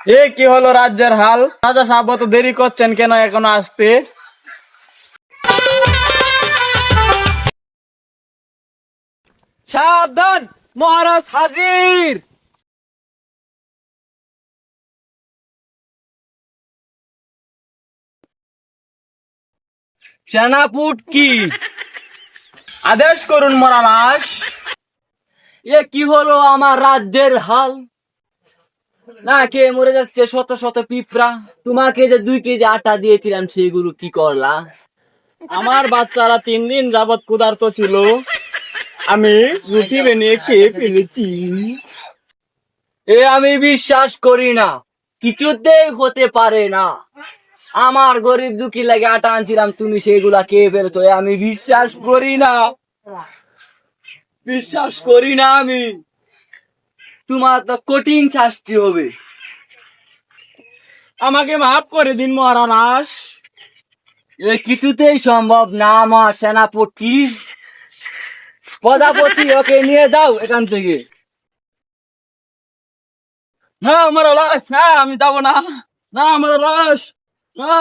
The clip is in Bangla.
এ কি হলো রাজ্যের হাল? রাজা সাহেব তো দেরি করছেন কেন এখনো আসতে? সাবধান, মহারাজ হাজির। সেনাপুট কি? আদেশ করুন মহারাজ। এ কি হলো আমার রাজ্যের হাল? না কে মরে যাচ্ছে শত শত পিঁপড়া। তোমাকে যে 2 কেজি আটা দিয়েছিলাম সেগুলো কি করলা? আমার বাচ্চারা 3 দিন যাবৎ ক্ষুধার্ত ছিল, আমি রুটি বানিয়ে খেয়ে ফেলেছি। আমি বিশ্বাস করি না, কিছুতেই হতে পারে না। আমার গরিব দুঃখী লাগে আটা আনছিলাম, তুমি সেগুলা খেয়ে ফেলছো। আমি বিশ্বাস করি না, বিশ্বাস করি না আমি। তোমার তো কঠিন শাস্তি হবে। আমাকে মাফ করে দিন মহারাজ। এ কিছুতেই সম্ভব না আমার সেনাপতি। প্রজাপতি, ওকে নিয়ে যাও এখান থেকে। না আমার লাশ, না আমি যাবো না। না আমার লাশ, না।